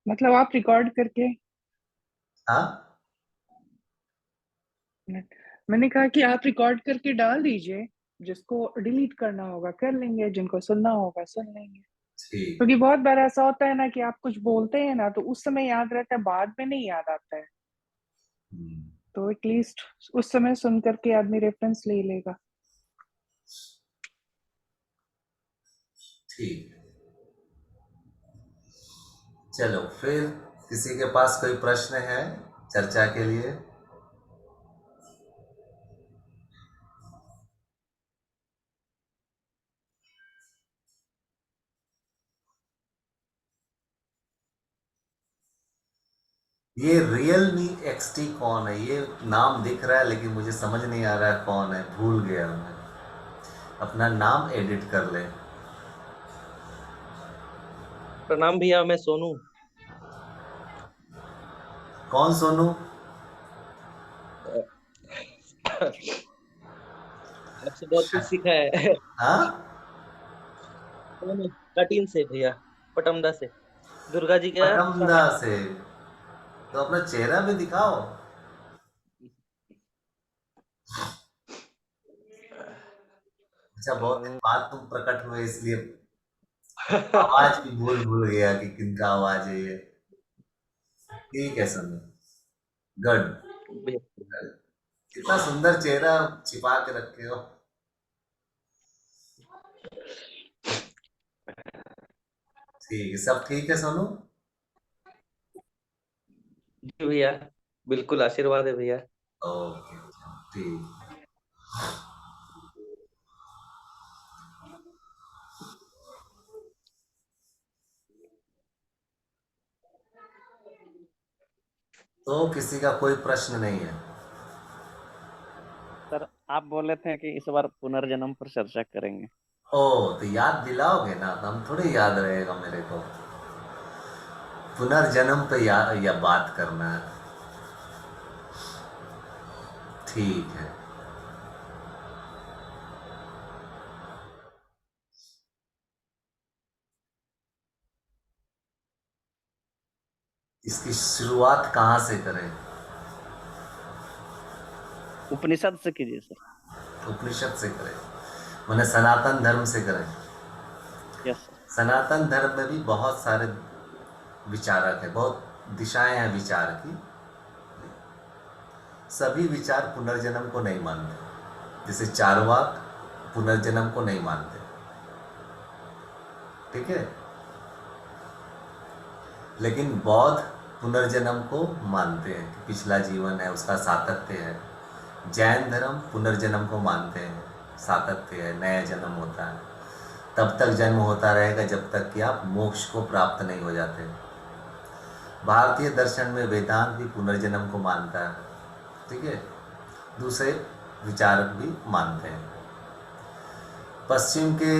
मतलब आप रिकॉर्ड करके। हाँ, मैंने कहा कि आप रिकॉर्ड करके डाल दीजिए, जिसको डिलीट करना होगा कर लेंगे, जिनको सुनना होगा सुन लेंगे। ठीक। क्योंकि बहुत बार ऐसा होता है ना कि आप कुछ बोलते हैं ना तो उस समय याद रहता है, बाद में नहीं याद आता है। हम्म, तो एटलीस्ट उस समय सुन करके आदमी रेफरेंस ले लेगा। ठीक। चलो फिर, किसी के पास कोई प्रश्न है चर्चा के लिए? ये रियलमी XT कौन है? ये नाम दिख रहा है लेकिन मुझे समझ नहीं आ रहा है कौन है, भूल गया मैं। अपना नाम एडिट कर ले। प्रणाम भैया, मैं सोनू। कौन सोनू? आपसे बहुत कुछ सीखा है। हाँ, सोनू, कटीन से भैया, पटमदा से, दुर्गा जी का पटमदा सहाय। से। तो अपना चेहरा भी दिखाओ। अच्छा, बहुत दिन बाद तुम प्रकट हुए इसलिए आवाज भी भूल भूल गया कि किनका आवाज है ये। ठीक है सोनू, गुड। भैया, कितना सुंदर चेहरा छिपा के रखे हो। ठीक है, सब ठीक है सोनू? जी भैया, बिल्कुल आशीर्वाद है भैया। ओके, ठीक। तो किसी का कोई प्रश्न नहीं है? सर, आप बोले थे कि इस बार पुनर्जन्म पर चर्चा करेंगे। ओ, तो याद दिलाओगे ना, तो हम थोड़े याद रहेगा मेरे को। पुनर्जन्म पे या बात करना है। ठीक है। इसकी शुरुआत कहाँ से करें? उपनिषद से कीजिए सर। उपनिषद से करें? मैंने सनातन धर्म से करें? Yes sir. सनातन धर्म में भी बहुत सारे विचारक है, बहुत दिशाएं हैं विचार की। सभी विचार पुनर्जन्म को नहीं मानते। जैसे चारवाक पुनर्जन्म को नहीं मानते। ठीक है। लेकिन बौद्ध पुनर्जन्म को मानते हैं कि पिछला जीवन है, उसका सातत्य है। जैन धर्म पुनर्जन्म को मानते हैं, सातत्य है, नया जन्म होता है। तब तक जन्म होता रहेगा जब तक कि आप मोक्ष को प्राप्त नहीं हो जाते। भारतीय दर्शन में वेदांत भी पुनर्जन्म को मानता है। ठीक है। दूसरे विचारक भी मानते हैं। पश्चिम के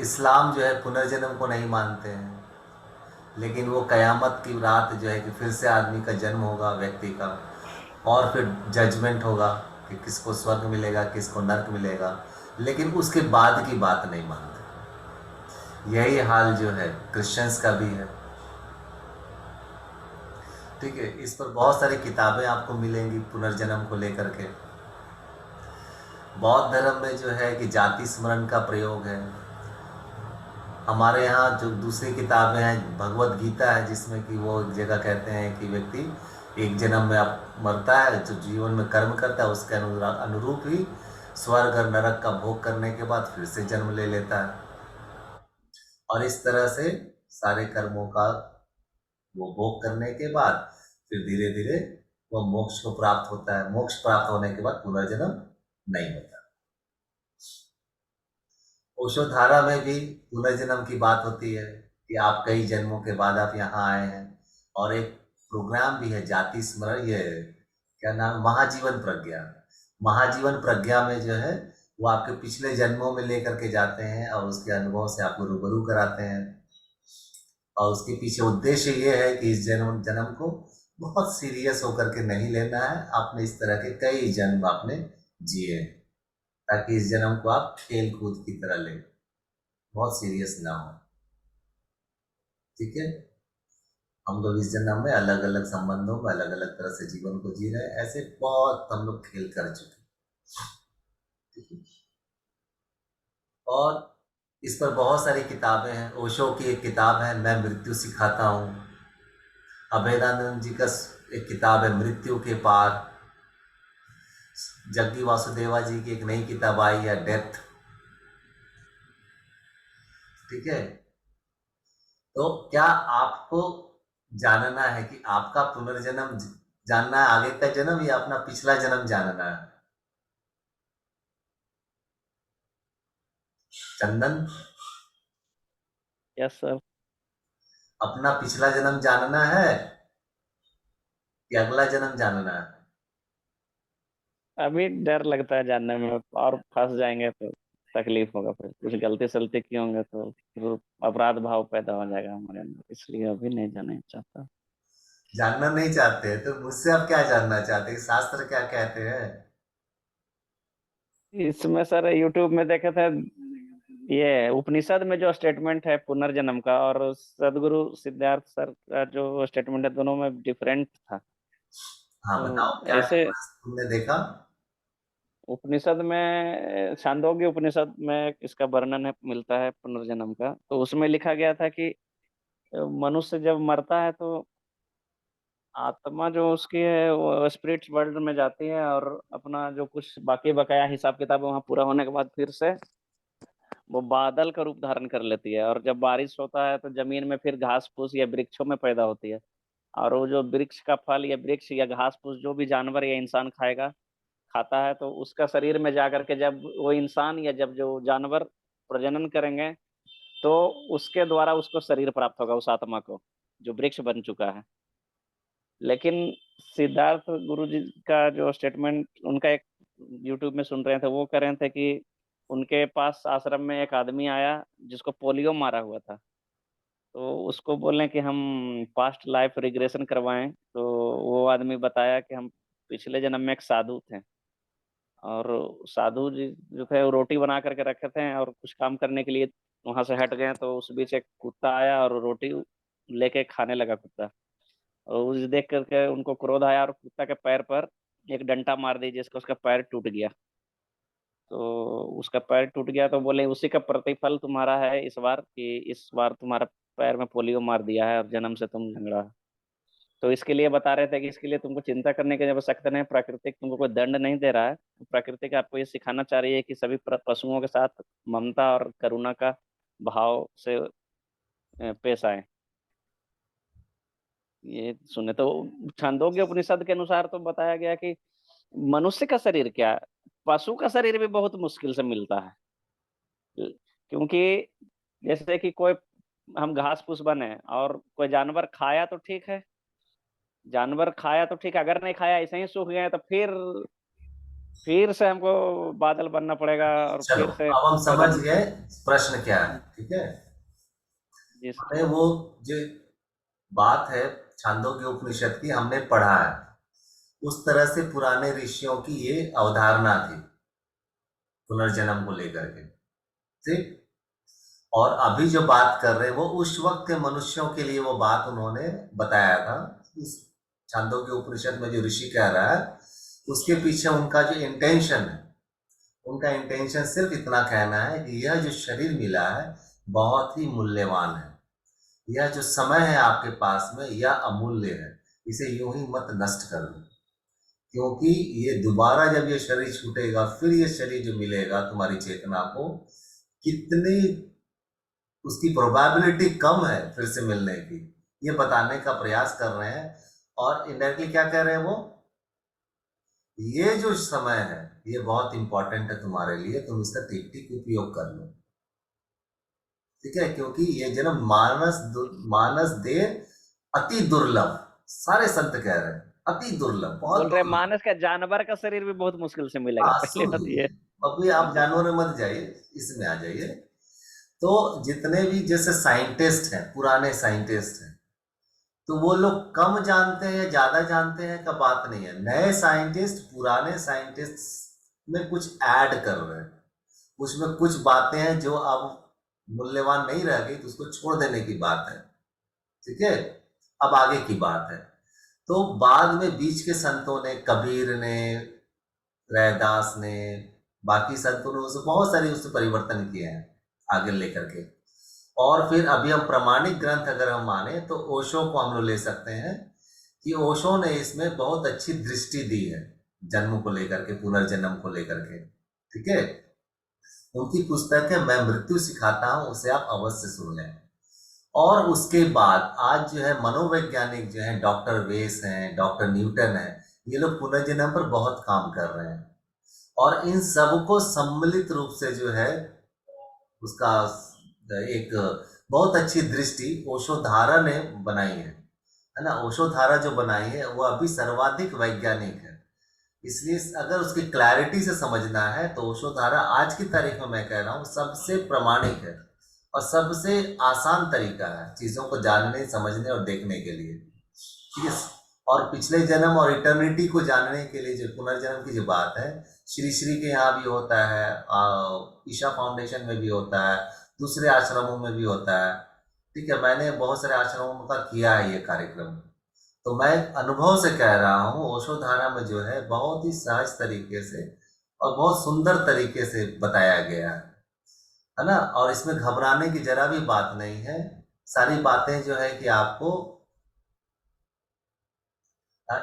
इस्लाम जो है पुनर्जन्म को नहीं मानते हैं, लेकिन वो कयामत की रात जो है कि फिर से आदमी का जन्म होगा, व्यक्ति का, और फिर जजमेंट होगा कि किसको स्वर्ग मिलेगा, किसको नर्क मिलेगा, लेकिन उसके बाद की बात नहीं मानते। यही हाल जो है क्रिश्चियंस का भी है। ठीक है। इस पर बहुत सारी किताबें आपको मिलेंगी पुनर्जन्म को लेकर के। बौद्ध धर्म में जो है कि जाति स्मरण का प्रयोग है। हमारे यहाँ जो दूसरी किताबें हैं, भगवत गीता है, जिसमें कि वो एक जगह कहते हैं कि व्यक्ति एक जन्म में आप मरता है, जो जीवन में कर्म करता है उसके अनुरूप ही स्वर्ग और नरक का भोग करने के बाद फिर से जन्म ले लेता है। और इस तरह से सारे कर्मों का वो भोग करने के बाद फिर धीरे धीरे वो मोक्ष को प्राप्त होता है। मोक्ष प्राप्त होने के बाद पुनर्जन्म नहीं होता। ओशोधारा में भी पुनर्जन्म की बात होती है कि आप कई जन्मों के बाद आप यहाँ आए हैं। और एक प्रोग्राम भी है जाति स्मरण, ये क्या नाम, महाजीवन प्रज्ञा। महाजीवन प्रज्ञा में जो है वो आपके पिछले जन्मों में लेकर के जाते हैं और उसके अनुभव से आपको रूबरू कराते हैं। और उसके पीछे उद्देश्य ये है कि इस जन्म जन्म को बहुत सीरियस होकर के नहीं लेना है। आपने इस तरह के कई जन्म आपने जिए, ताकि इस जन्म को आप खेल कूद की तरह लें, बहुत सीरियस ना हो। ठीक है। हम लोग इस जन्म में अलग अलग संबंधों में अलग अलग तरह से जीवन को जी रहे हैं, ऐसे बहुत हम लोग खेल कर चुके हैं। और इस पर बहुत सारी किताबें हैं। ओशो की एक किताब है, मैं मृत्यु सिखाता हूँ। अभेदानंद जी का एक किताब है, मृत्यु के पार। जग्गी वासुदेवा जी की एक नई किताब आई है, डेथ। ठीक है, तो क्या आपको जानना है कि आपका पुनर्जन्म जानना है, आगे का जन्म, या अपना पिछला जन्म जानना है? चंदन, यस सर। अपना पिछला जन्म जानना है कि अगला जन्म जानना है? अभी डर लगता है जानने में, और फंस जाएंगे तो तकलीफ होगा, फिर कुछ गलती सलती किए होंगे तो फिर अपराध भाव पैदा हो जाएगा हमारे अंदर, इसलिए अभी नहीं जानना चाहता। जानना नहीं चाहते तो मुझसे आप क्या जानना चाहते हैं? शास्त्र क्या कहते हैं? इसमें सर यूट्यूब में देखे थे, ये उपनिषद में जो स्टेटमेंट है पुनर्जन्म का, और सदगुरु सिद्धार्थ सर का जो स्टेटमेंट है, दोनों में डिफरेंट था। हाँ, बताओ तो क्या ऐसे difference तुमने देखा? उपनिषद में, छांदोग्य उपनिषद में इसका वर्णन है, मिलता है पुनर्जन्म का। तो उसमें लिखा गया था कि मनुष्य जब मरता है तो आत्मा जो उसकी है वो स्पिरिट वर्ल्ड में जाती है, और अपना जो कुछ बाकी बकाया हिसाब किताब वहाँ पूरा होने के बाद फिर से वो बादल का रूप धारण कर लेती है। और जब बारिश होता है तो जमीन में फिर घास फूस या वृक्षों में पैदा होती है। और वो जो वृक्ष का फल या वृक्ष या घास फूस जो भी जानवर या इंसान खाता है, तो उसका शरीर में जाकर के जब वो इंसान या जब जो जानवर प्रजनन करेंगे, तो उसके द्वारा उसको शरीर प्राप्त होगा, उस आत्मा को जो वृक्ष बन चुका है। लेकिन सिद्धार्थ गुरु जी का जो स्टेटमेंट, उनका एक यूट्यूब में सुन रहे थे, वो कह रहे थे कि उनके पास आश्रम में एक आदमी आया जिसको पोलियो मारा हुआ था। तो उसको बोले कि हम पास्ट लाइफ रिग्रेशन करवाएं, तो वो आदमी बताया कि हम पिछले जन्म में एक साधु थे, और साधु जी जो थे वो रोटी बना करके रखे थे, और कुछ काम करने के लिए वहां से हट गए, तो उस बीच एक कुत्ता आया और रोटी लेके खाने लगा कुत्ता। और उस देख करके उनको क्रोध आया और कुत्ता के पैर पर एक डंडा मार दी, जिसका उसका पैर टूट गया। तो उसका पैर टूट गया तो बोले उसी का प्रतिफल तुम्हारा है इस बार, कि इस बार तुम्हारा पैर में पोलियो मार दिया है और जन्म से तुम झगड़ा। तो इसके लिए बता रहे थे कि इसके लिए तुमको चिंता करने की आवश्यकता नहीं है, प्राकृतिक तुमको कोई दंड नहीं दे रहा है। प्राकृतिक आपको ये सिखाना चाह रही है कि सभी पशुओं के साथ ममता और करुणा का भाव से पेश आए। ये सुने तो छांदोग्य उपनिषद के अनुसार तो बताया गया कि मनुष्य का शरीर क्या, पशु का शरीर भी बहुत मुश्किल से मिलता है। क्योंकि जैसे कि कोई, हम घास फूस बने और कोई जानवर खाया तो ठीक है, जानवर खाया तो ठीक है, अगर नहीं खाया ऐसे ही सूख गए तो फिर से हमको बादल बनना पड़ेगा और चलो, फिर से अब हम समझ प्रजन। गए प्रश्न क्या है। ठीक है, जी सर। हमें वो जो बात है छांदोग्य उपनिषद की, हमने पढ़ा है। उस तरह से पुराने ऋषियों की ये अवधारणा थी पुनर्जन्म को लेकर के। ठीक, और अभी जो बात कर रहे हैं वो उस वक्त के मनुष्यों के लिए वो बात उन्होंने बताया था। उस छांदोग्य उपनिषद में जो ऋषि कह रहा है, उसके पीछे उनका जो इंटेंशन है, उनका इंटेंशन सिर्फ इतना कहना है कि यह जो शरीर मिला है बहुत ही मूल्यवान है। यह जो समय है आपके पास में, यह अमूल्य है। इसे यूं ही मत नष्ट कर दो, क्योंकि ये दोबारा जब ये शरीर छूटेगा, फिर ये शरीर जो मिलेगा तुम्हारी चेतना को, कितनी उसकी प्रोबेबिलिटी कम है फिर से मिलने की, ये बताने का प्रयास कर रहे हैं। और इनडायरेक्टली क्या कह रहे हैं वो, ये जो समय है ये बहुत इंपॉर्टेंट है तुम्हारे लिए, तुम इसका ठीक ठीक उपयोग कर लो। ठीक है, क्योंकि ये जन्म मानस देह अति दुर्लभ, सारे संत कह रहे हैं अति दुर्लभ, बहुत बोल रहे दुर्लभ। मानस का जानवर का शरीर भी बहुत मुश्किल से मिलेगा, हाँ, पहले बात सुनिए, ये। अभी आप जानवर में मत जाइए, इसमें आ जाइए। तो जितने भी जैसे साइंटिस्ट हैं, पुराने साइंटिस्ट हैं, तो वो लोग कम जानते हैं या ज्यादा जानते हैं का बात नहीं है। नए साइंटिस्ट पुराने साइंटिस्ट में कुछ ऐड कर रहे हैं, उसमें कुछ बातें हैं जो अब मूल्यवान नहीं रह गई, तो उसको छोड़ देने की बात है। ठीक है, अब आगे की बात है। तो बाद में बीच के संतों ने, कबीर ने, रैदास ने, बाकी संतों ने उसे बहुत सारे उससे परिवर्तन किए हैं आगे लेकर के। और फिर अभी हम प्रमाणिक ग्रंथ अगर हम माने तो ओशो को हम लोग ले सकते हैं कि ओशो ने इसमें बहुत अच्छी दृष्टि दी है जन्म को लेकर के, पुनर्जन्म को लेकर के। ठीक है, उनकी पुस्तक है मैं मृत्यु सिखाता हूं, उसे आप अवश्य सुन लें। और उसके बाद आज जो है मनोवैज्ञानिक जो है डॉक्टर वेस हैं, डॉक्टर न्यूटन है, ये लोग पुनर्जन्म पर बहुत काम कर रहे हैं। और इन सबको सम्मिलित रूप से जो है उसका एक बहुत अच्छी दृष्टि ओशोधारा ने बनाई है ना। ओशोधारा जो बनाई है वो अभी सर्वाधिक वैज्ञानिक है, इसलिए अगर उसकी क्लैरिटी से समझना है तो ओशोधारा आज की तारीख में मैं कह रहा हूँ सबसे प्रमाणिक है और सबसे आसान तरीका है चीजों को जानने, समझने और देखने के लिए। ठीक है, और पिछले जन्म और इटर्निटी को जानने के लिए जो पुनर्जन्म की जो बात है, श्री श्री के यहाँ भी होता है, ईशा फाउंडेशन में भी होता है, दूसरे आश्रमों में भी होता है। ठीक है, मैंने बहुत सारे आश्रमों का किया है ये कार्यक्रम, तो मैं अनुभव से कह रहा हूँ ओशोधारा में जो है बहुत ही सहज तरीके से और बहुत सुंदर तरीके से बताया गया है ना। और इसमें घबराने की जरा भी बात नहीं है, सारी बातें जो है कि आपको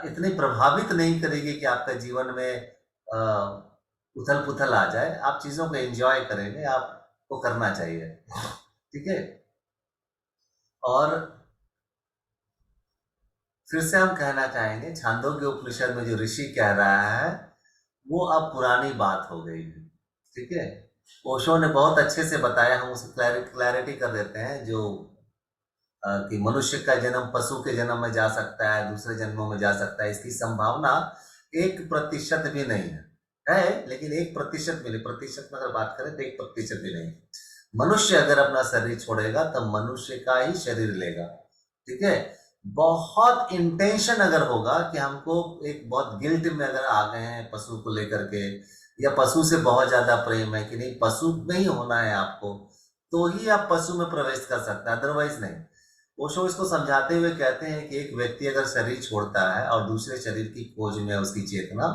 इतनी प्रभावित नहीं करेगी कि आपका जीवन में उथल पुथल आ जाए। आप चीजों को एंजॉय करेंगे, आपको करना चाहिए। ठीक है, और फिर से हम कहना चाहेंगे छांदोग्य उपनिषद में जो ऋषि कह रहा है वो अब पुरानी बात हो गई है। ठीक है, ओशो ने बहुत अच्छे से बताया, हम उसे क्लैरिटी कर देते हैं जो कि मनुष्य का जन्म पशु के जन्म में जा सकता है, दूसरे जन्मों में जा सकता है, इसकी संभावना 1% भी नहीं है, लेकिन 1% भी नहीं, प्रतिशत में अगर बात करें तो 1% भी नहीं। मनुष्य अगर अपना शरीर छोड़ेगा तब मनुष्य का ही शरीर लेगा। ठीक है, बहुत इंटेंशन अगर होगा कि हमको एक बहुत गिल्ट में अगर आ गए हैं पशु को लेकर के, या पशु से बहुत ज्यादा प्रेम है कि नहीं पशु में ही होना है आपको, तो ही आप पशु में प्रवेश कर सकते हैं, अदरवाइज नहीं। ओशो इसको समझाते हुए कहते हैं कि एक व्यक्ति अगर शरीर छोड़ता है और दूसरे शरीर की खोज में उसकी चेतना,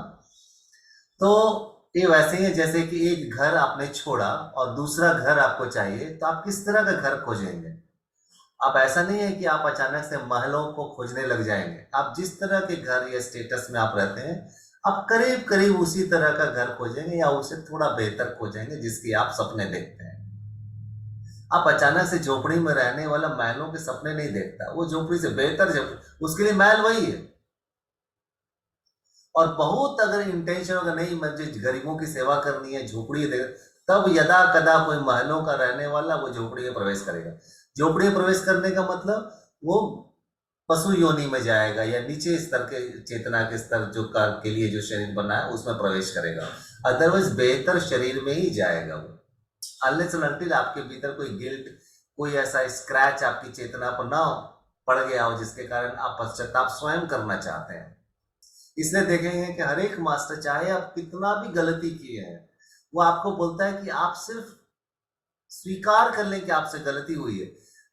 तो ये वैसे ही है जैसे कि एक घर आपने छोड़ा और दूसरा घर आपको चाहिए, तो आप किस तरह का घर खोजेंगे। आप ऐसा नहीं है कि आप अचानक से महलों को खोजने लग जाएंगे, आप जिस तरह के घर या स्टेटस में आप रहते हैं आप करीब करीब उसी तरह का घर खोजेंगे या उससे थोड़ा बेहतर खोजेंगे जिसकी आप सपने देखते हैं। आप अचानक से झोपड़ी में रहने वाला महलों के सपने नहीं देखता, वो झोपड़ी से बेहतर झोपड़ी, उसके लिए महल वही है। और बहुत अगर इंटेंशन होगा नहीं मुझे गरीबों की सेवा करनी है, झोपड़ी दे, तब यदा कदा कोई महलों का रहने वाला वो झोपड़ी में प्रवेश करेगा। झोपड़ी में प्रवेश करने का मतलब वो पशु योनि में जाएगा या नीचे स्तर के चेतना के स्तर जो कर्म के लिए जो शरीर बना है उसमें प्रवेश करेगा, अदरवाइज बेहतर शरीर में ही जाएगा वो। अनलेस एंड अनटिल आपके भीतर कोई गिल्ट, कोई ऐसा स्क्रैच आपकी चेतना पर ना पड़ गया हो जिसके कारण आप पश्चाताप स्वयं करना चाहते हैं। इसलिए देखेंगे कि हर एक मास्टर चाहे आप कितना भी गलती किए हैं, वो आपको बोलता है कि आप सिर्फ स्वीकार कर लें कि आपसे गलती हुई है,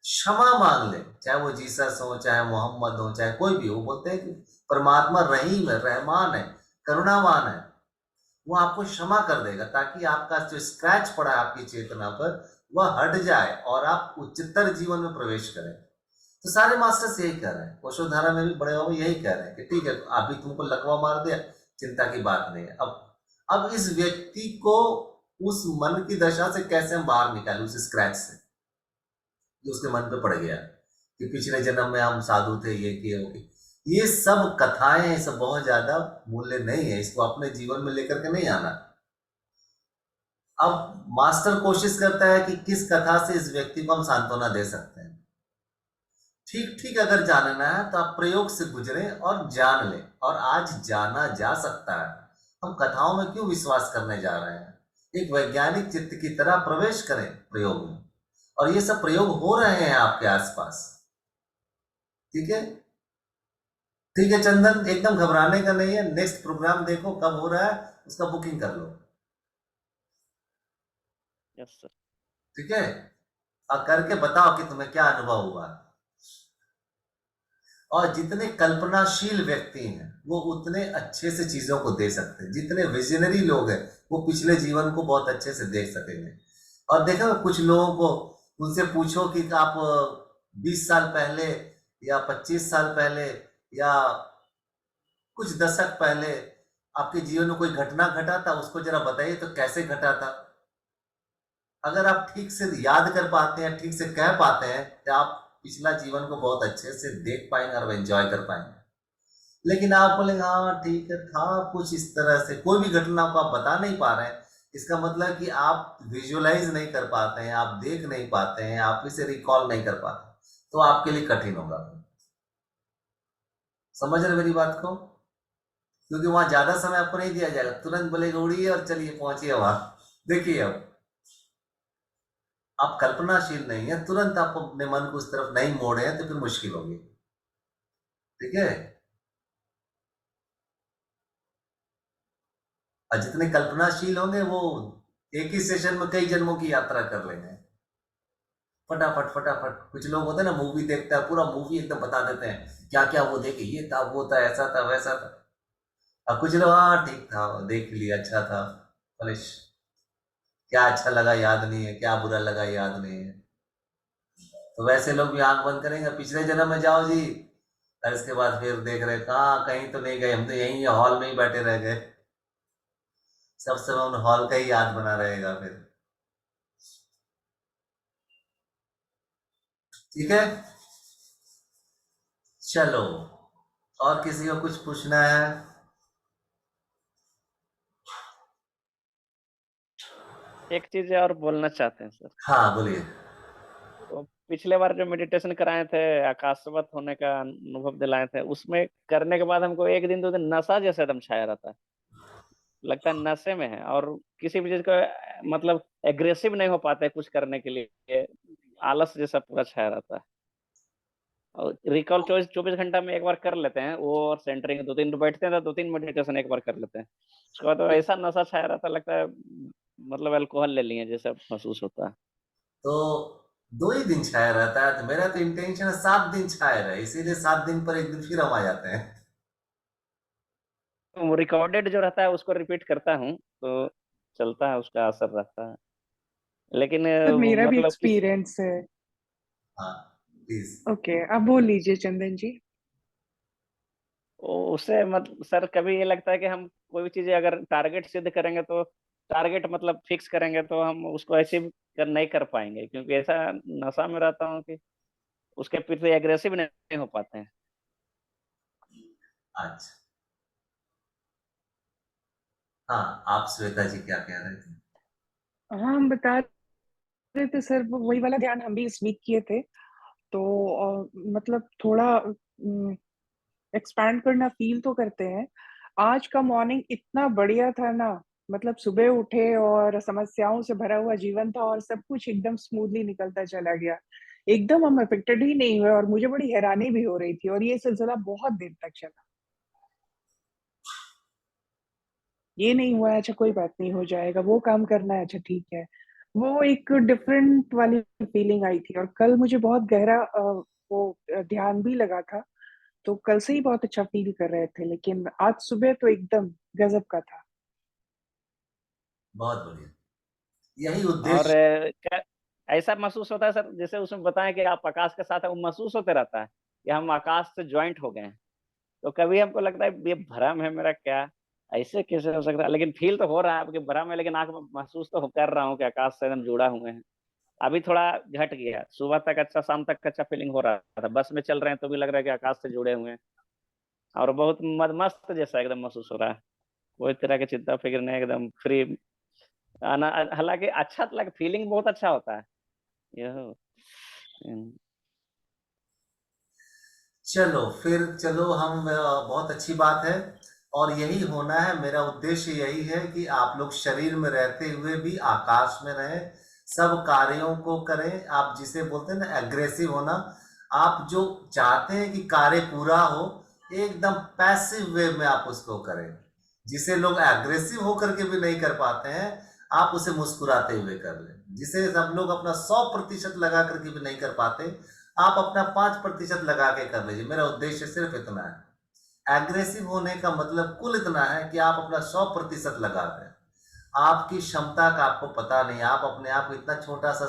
क्षमा मांग लें, चाहे वो जीसस हो, चाहे मोहम्मद हो, चाहे कोई भी हो। बोलते हैं कि परमात्मा रहीम है, रहमान है, करुणावान है, वो आपको क्षमा कर देगा ताकि आपका जो स्क्रैच पड़ा है आपकी चेतना पर वह हट जाए और आप उच्चतर जीवन में प्रवेश करें। तो सारे मास्टर्स यही कह रहे हैं, ओशोधारा में भी बड़े बाबू यही कह रहे हैं कि ठीक है अभी तुमको लकवा मार दिया, चिंता की बात नहीं है। अब इस व्यक्ति को उस मन की दशा से कैसे हम बाहर निकालें, उस स्क्रैच से जो उसके मन पे पड़ गया कि पिछले जन्म में हम साधु थे, ये किए हो। ये सब कथाएं, ये सब बहुत ज्यादा मूल्य नहीं है, इसको अपने जीवन में लेकर के नहीं आना। अब मास्टर कोशिश करता है कि किस कथा से इस व्यक्ति को हम सांत्वना दे सकते हैं। ठीक ठीक अगर जानना है तो आप प्रयोग से गुजरे और जान लें, और आज जाना जा सकता है। हम कथाओं में क्यों विश्वास करने जा रहे हैं, एक वैज्ञानिक चित्त की तरह प्रवेश करें प्रयोग में, और ये सब प्रयोग हो रहे हैं आपके आसपास। ठीक है, ठीक है चंदन, एकदम घबराने का नहीं है। नेक्स्ट प्रोग्राम देखो कब हो रहा है, उसका बुकिंग कर लो। Yes sir. ठीक है, और करके बताओ कि तुम्हें क्या अनुभव हुआ। और जितने कल्पनाशील व्यक्ति हैं वो उतने अच्छे से चीजों को दे सकते हैं। जितने विजनरी लोग हैं वो पिछले जीवन को बहुत अच्छे से देख सकेंगे। और देखो कुछ लोगों को उनसे पूछो कि आप 20 साल पहले या 25 साल पहले या कुछ दशक पहले आपके जीवन में कोई घटना घटा था, उसको जरा बताइए तो कैसे घटा था। अगर आप ठीक से याद कर पाते हैं, ठीक से कह पाते हैं, तो आप पिछला जीवन को बहुत अच्छे से देख पाएंगे और एंजॉय कर पाएंगे। लेकिन आप बोलेंगे हाँ ठीक है था कुछ इस तरह से, कोई भी घटना को आप बता नहीं पा रहे हैं, इसका मतलब कि आप विजुअलाइज नहीं कर पाते हैं, आप देख नहीं पाते हैं, आप इसे रिकॉल नहीं कर पाते, तो आपके लिए कठिन होगा। समझ रहे मेरी बात को? क्योंकि वहां ज्यादा समय आपको नहीं दिया जाएगा, तुरंत बोलेगा उड़िए और चलिए पहुंचिए वहां। देखिए अब आप कल्पनाशील नहीं है, तुरंत आप अपने मन को उस तरफ नहीं मोड़े हैं तो फिर मुश्किल होगी। ठीक है? और जितने कल्पनाशील होंगे वो एक ही सेशन में कई जन्मों की यात्रा कर लेंगे, फटाफट फटाफट। कुछ लोग होते हैं ना, मूवी देखता है, पूरा मूवी एकदम बता देते हैं क्या क्या वो देखे, ये था वो था ऐसा था वैसा था। और कुछ लोग हाँ ठीक था देख लिया अच्छा था, पलिश क्या अच्छा लगा याद नहीं है, क्या बुरा लगा याद नहीं है। तो वैसे लोग भी आंख बंद करेंगे, पिछले जन्म में जाओ जी, और इसके बाद फिर देख रहे कहाँ कहीं तो नहीं गए, हम तो यहीं हॉल में ही बैठे रह गए। सब समय उन हॉल का ही याद बना रहेगा फिर। ठीक है, चलो और किसी को कुछ पूछना है? एक चीज और बोलना चाहते हैं सर। हाँ बोलिए। तो पिछले बार जो मेडिटेशन कराए थे, आकाशवत होने का अनुभव दिलाए थे, उसमें करने के बाद हमको एक दिन दो दिन नशा जैसा एकदम छाया रहता है, लगता है नशे में है, और किसी भी चीज का मतलब एग्रेसिव नहीं हो पाते कुछ करने के लिए, आलस जैसा पूरा छाया रहता है। और रिकॉल 24 घंटा में एक बार कर लेते हैं वो, और सेंटरिंग 2 दिन बैठते हैं तो 2-3 मेडिटेशन एक बार कर लेते हैं, उसके बाद तो ऐसा नशा छाया रहता है, लगता है मतलब अल्कोहल ले लिए जैसा महसूस होता है। तो 2 ही दिन छाया रहता है, तो मेरा तो इंटेंशन है 7 दिन छाया रहे, इसीलिए 7 दिन पर एक दिन फिर हम आ जाते हैं। तो रिकॉर्डेड जो रहता है उसको रिपीट करता हूँ तो चलता है, उसका असर रहता है। लेकिन सर मेरा भी मतलब किस एक्सपीरियंस है। हाँ प्लीज। ओके, आप बोल लीजिए चंदन जी। उससे मतलब सर कभी ये लगता है कि हम कोई भी चीज़ अगर टारगेट सिद्ध करेंगे तो टारगेट मतलब फिक्स करेंगे तो हम उसको अचीव नहीं कर पाएंगे, क्योंकि ऐसा नशा में रहता हूँ कि उसके प्रति एग्रेसिव नहीं हो पाते हैं। अच्छा हाँ, आप श्वेता जी क्या कह रहे थे? हाँ, हम बता रहे थे सर, वही वाला ध्यान हम भी इस वीक किए थे। तो मतलब थोड़ा एक्सपैंड करना फील तो करते हैं। आज का मॉर्निंग इतना बढ़िया था ना, मतलब सुबह उठे और समस्याओं से भरा हुआ जीवन था और सब कुछ एकदम स्मूथली निकलता चला गया। एकदम हम अफेक्टेड ही नहीं हुए और मुझे बड़ी हैरानी भी हो रही थी, और ये सिलसिला बहुत देर तक चला। ये नहीं हुआ अच्छा कोई बात नहीं, हो जाएगा, वो काम करना है अच्छा ठीक है। वो एक डिफरेंट वाली फीलिंग आई थी, और कल मुझे बहुत गहरा वो ध्यान भी लगा था। तो कल से ही बहुत अच्छा फील कर रहे थे, लेकिन आज सुबह तो एकदम गजब का था। बहुत बढ़िया, यही और उद्देश्य। ऐसा महसूस होता है सर, जैसे उसमें बताएं कि आप आकाश के साथ हैं, वो महसूस होते रहता है कि हम आकाश से ज्वाइंट हो गए हैं। तो कभी हमको लगता है ये भ्रम है मेरा क्या, ऐसे कैसे हो सकता है, लेकिन फील तो हो रहा है आपके भ्रम है, लेकिन आंख में महसूस तो कर रहा हूँ कि आकाश से एकदम जुड़ा हुए हैं। अभी थोड़ा घट गया, सुबह तक अच्छा, शाम तक अच्छा फीलिंग हो रहा था, बस में चल रहे हैं तो भी लग रहा है कि आकाश से जुड़े हुए हैं, और बहुत मस्त जैसा एकदम महसूस हो रहा है। कोई तरह की चिंता फिक्र नहीं, एकदम फ्री आना। हालांकि अच्छा तो लग, फीलिंग बहुत अच्छा होता है यह। चलो फिर चलो हम बहुत अच्छी बात है, और यही होना है। मेरा उद्देश्य यही है कि आप लोग शरीर में रहते हुए भी आकाश में रहें, सब कार्यों को करें। आप जिसे बोलते हैं ना एग्रेसिव होना, आप जो चाहते हैं कि कार्य पूरा हो, एकदम पैसिव वे में आप उसको करें। जिसे लोग एग्रेसिव होकर के भी नहीं कर पाते हैं, आप उसे मुस्कुराते हुए कर लें। जिसे सब लोग अपना 100% लगा करके भी नहीं कर पाते, आप अपना 5% लगा के कर लीजिए। मेरा उद्देश्य सिर्फ इतना है। एग्रेसिव होने का मतलब कुल इतना है कि आप अपना 100% लगा दें। आपकी क्षमता का आपको पता नहीं, आप अपने आप को इतना छोटा सा